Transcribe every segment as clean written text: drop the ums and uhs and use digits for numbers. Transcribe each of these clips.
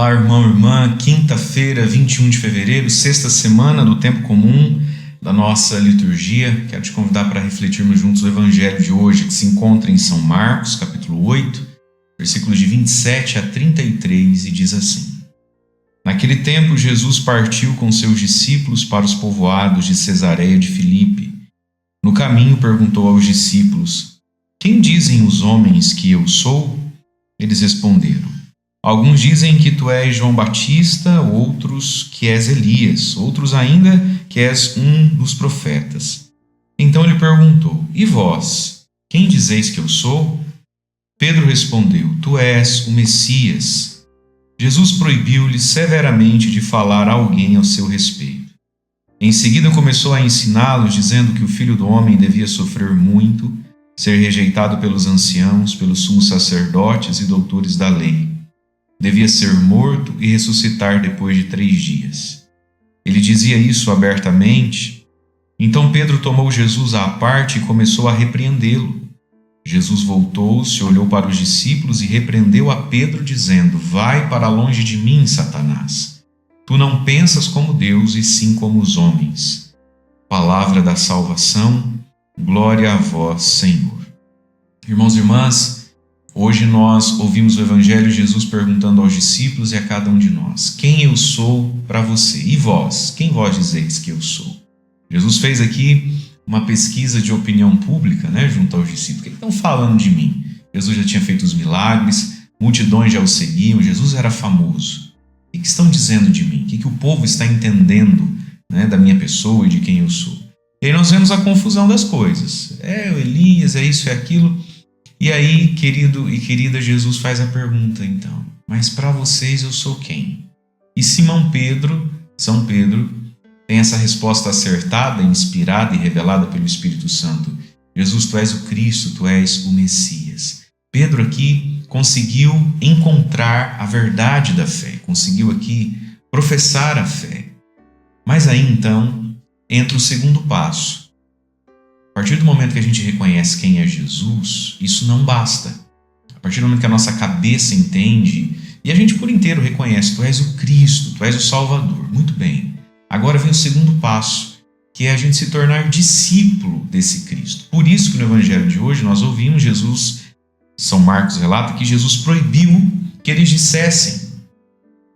Olá, irmão, irmã, quinta-feira, 21 de fevereiro, sexta semana do tempo comum da nossa liturgia. Quero te convidar para refletirmos juntos o evangelho de hoje, que se encontra em São Marcos, capítulo 8, versículos de 27 a 33, e diz assim: Naquele tempo, Jesus partiu com seus discípulos para os povoados de Cesareia de Filipe. No caminho, perguntou aos discípulos: Quem dizem os homens que eu sou? Eles responderam: Alguns dizem que tu és João Batista, outros que és Elias, outros ainda que és um dos profetas. Então ele perguntou: E vós, quem dizeis que eu sou? Pedro respondeu: Tu és o Messias. Jesus proibiu-lhe severamente de falar a alguém ao seu respeito. Em seguida começou a ensiná-los, dizendo que o Filho do Homem devia sofrer muito, ser rejeitado pelos anciãos, pelos sumos sacerdotes e doutores da lei. Devia ser morto e ressuscitar depois de 3 dias. Ele dizia isso abertamente. Então Pedro tomou Jesus à parte e começou a repreendê-lo. Jesus voltou-se, olhou para os discípulos e repreendeu a Pedro, dizendo: Vai para longe de mim, Satanás. Tu não pensas como Deus, e sim como os homens. Palavra da salvação, glória a vós, Senhor. Irmãos e irmãs, hoje nós ouvimos o Evangelho de Jesus perguntando aos discípulos e a cada um de nós: Quem eu sou para você? E vós? Quem vós dizeis que eu sou? Jesus fez aqui uma pesquisa de opinião pública, junto aos discípulos. O que estão falando de mim? Jesus já tinha feito os milagres, multidões já o seguiam, Jesus era famoso. O que estão dizendo de mim? O que o povo está entendendo, da minha pessoa e de quem eu sou? E aí nós vemos a confusão das coisas. É o Elias, é isso, é aquilo. E aí, querido e querida, Jesus faz a pergunta então: Mas para vocês eu sou quem? E São Pedro, tem essa resposta acertada, inspirada e revelada pelo Espírito Santo: Jesus, tu és o Cristo, tu és o Messias. Pedro aqui conseguiu encontrar a verdade da fé, conseguiu aqui professar a fé. Mas aí então entra o segundo passo. A partir do momento que a gente reconhece quem é Jesus, isso não basta. A partir do momento que a nossa cabeça entende e a gente por inteiro reconhece: tu és o Cristo, tu és o Salvador. Muito bem. Agora vem o segundo passo, que é a gente se tornar discípulo desse Cristo. Por isso que no Evangelho de hoje nós ouvimos Jesus, São Marcos relata que Jesus proibiu que eles dissessem,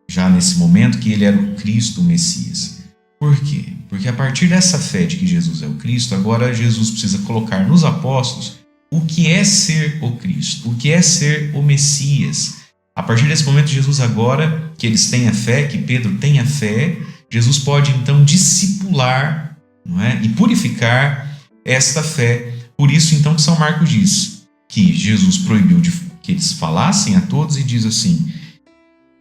já nesse momento, que ele era o Cristo, o Messias. Por quê? Porque a partir dessa fé de que Jesus é o Cristo, agora Jesus precisa colocar nos apóstolos o que é ser o Cristo, o que é ser o Messias. A partir desse momento, Jesus agora, que eles têm a fé, que Pedro tem a fé, Jesus pode então discipular, e purificar esta fé. Por isso então que São Marcos diz que Jesus proibiu que eles falassem a todos e diz assim: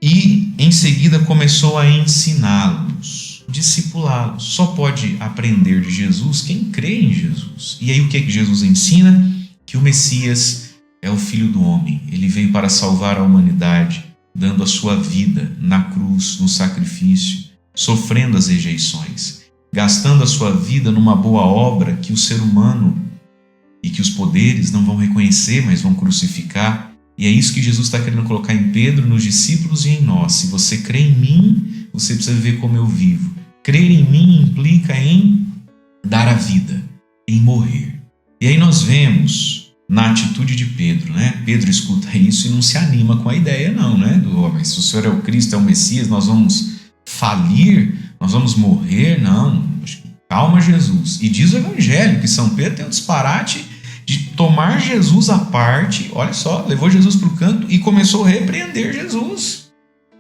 e em seguida começou a ensiná-los, discipulá-los. Só pode aprender de Jesus quem crê em Jesus. E aí o que Jesus ensina? Que o Messias é o Filho do Homem. Ele veio para salvar a humanidade, dando a sua vida na cruz, no sacrifício, sofrendo as rejeições, gastando a sua vida numa boa obra que o ser humano e que os poderes não vão reconhecer, mas vão crucificar. E é isso que Jesus está querendo colocar em Pedro, nos discípulos e em nós. Se você crê em mim, você precisa viver como eu vivo. Crer em mim implica em dar a vida, em morrer. E aí nós vemos na atitude de Pedro, Pedro escuta isso e não se anima com a ideia não, do homem. Se o Senhor é o Cristo, é o Messias, nós vamos falir, nós vamos morrer? Não, calma, Jesus. E diz o Evangelho que São Pedro tem um disparate de tomar Jesus à parte. Olha só, levou Jesus para o canto e começou a repreender Jesus.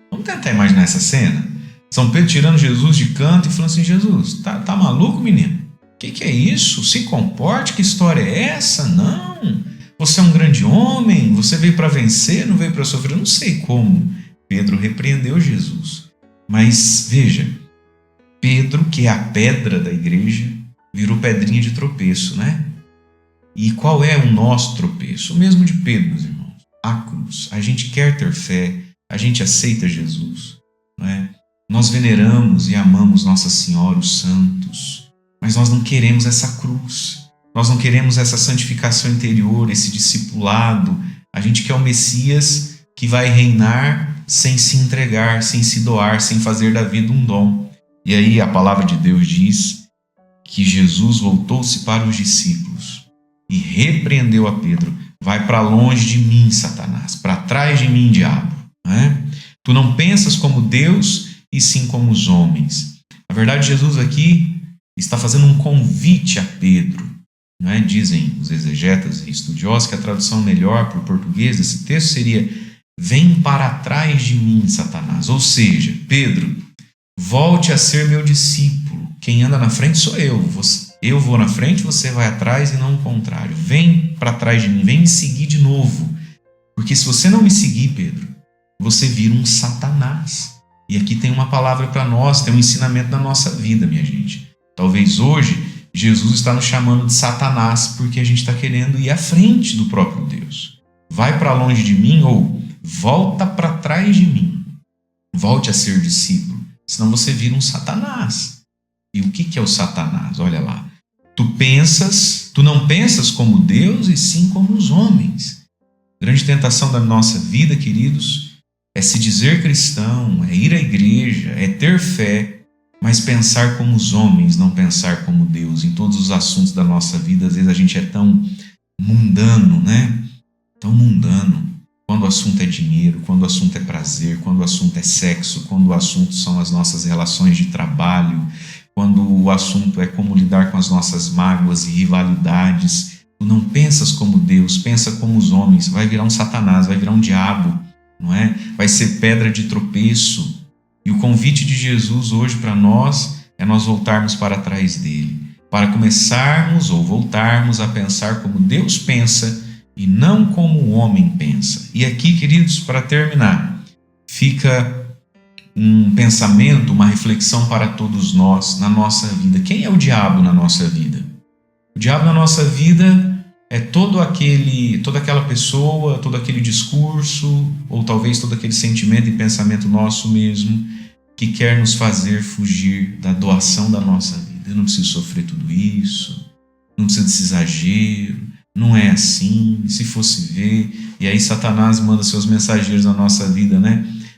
Vamos tentar imaginar essa cena? São Pedro tirando Jesus de canto e falando assim: Jesus, tá maluco, menino? O que é isso? Se comporte, que história é essa? Não, você é um grande homem, você veio para vencer, não veio para sofrer. Eu não sei como Pedro repreendeu Jesus. Mas veja, Pedro, que é a pedra da igreja, virou pedrinha de tropeço, E qual é o nosso tropeço? O mesmo de Pedro, meus irmãos. A cruz. A gente quer ter fé, a gente aceita Jesus, Nós veneramos e amamos Nossa Senhora, os santos, mas nós não queremos essa cruz. Nós não queremos essa santificação interior, esse discipulado. A gente quer o Messias que vai reinar sem se entregar, sem se doar, sem fazer da vida um dom. E aí a palavra de Deus diz que Jesus voltou-se para os discípulos e repreendeu a Pedro: vai para longe de mim, Satanás, para trás de mim, diabo. Tu não pensas como Deus, e sim como os homens. Na verdade, Jesus aqui está fazendo um convite a Pedro. Dizem os exegetas e estudiosos que a tradução melhor para o português desse texto seria: vem para trás de mim, Satanás. Ou seja, Pedro, volte a ser meu discípulo. Quem anda na frente sou eu. Eu vou na frente, você vai atrás e não o contrário. Vem para trás de mim, vem me seguir de novo. Porque se você não me seguir, Pedro, você vira um Satanás. E aqui tem uma palavra para nós, tem um ensinamento na nossa vida, minha gente. Talvez hoje Jesus está nos chamando de Satanás porque a gente está querendo ir à frente do próprio Deus. Vai para longe de mim, ou volta para trás de mim. Volte a ser discípulo, senão você vira um Satanás. E o que é o Satanás? Olha lá. Tu não pensas como Deus, e sim como os homens. A grande tentação da nossa vida, queridos, é se dizer cristão, é ir à igreja, é ter fé, mas pensar como os homens, não pensar como Deus. Em todos os assuntos da nossa vida, às vezes a gente é tão mundano, Tão mundano. Quando o assunto é dinheiro, quando o assunto é prazer, quando o assunto é sexo, quando o assunto são as nossas relações de trabalho, quando o assunto é como lidar com as nossas mágoas e rivalidades. Tu não pensas como Deus, pensa como os homens. Vai virar um Satanás, vai virar um diabo, Vai ser pedra de tropeço. E o convite de Jesus hoje para nós é nós voltarmos para trás dele, para começarmos ou voltarmos a pensar como Deus pensa e não como o homem pensa. E aqui, queridos, para terminar, fica um pensamento, uma reflexão para todos nós na nossa vida. Quem é o diabo na nossa vida? O diabo na nossa vida é toda aquela pessoa, todo aquele discurso, ou talvez todo aquele sentimento e pensamento nosso mesmo, que quer nos fazer fugir da doação da nossa vida. Eu não preciso sofrer tudo isso, não preciso desse exagero, não é assim, se fosse ver. E aí Satanás manda seus mensageiros na nossa vida,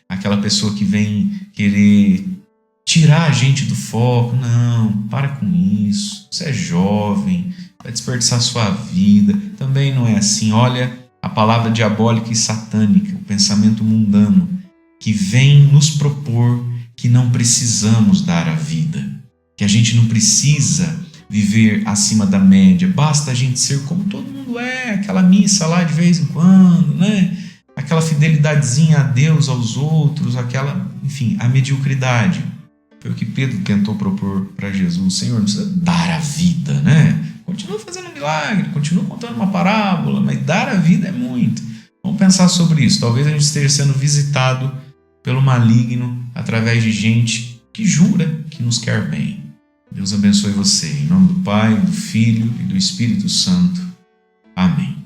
Aquela pessoa que vem querer tirar a gente do foco. Não, para com isso, você é jovem, vai desperdiçar sua vida. Também não é assim. Olha a palavra diabólica e satânica, o pensamento mundano, que vem nos propor que não precisamos dar a vida, que a gente não precisa viver acima da média, basta a gente ser como todo mundo é, aquela missa lá de vez em quando, aquela fidelidadezinha a Deus, aos outros, enfim, a mediocridade. Foi o que Pedro tentou propor para Jesus. Senhor, não precisa dar a vida, Continua fazendo um milagre, continua contando uma parábola, mas dar a vida é muito. Vamos pensar sobre isso. Talvez a gente esteja sendo visitado pelo maligno através de gente que jura que nos quer bem. Deus abençoe você. Em nome do Pai, do Filho e do Espírito Santo. Amém.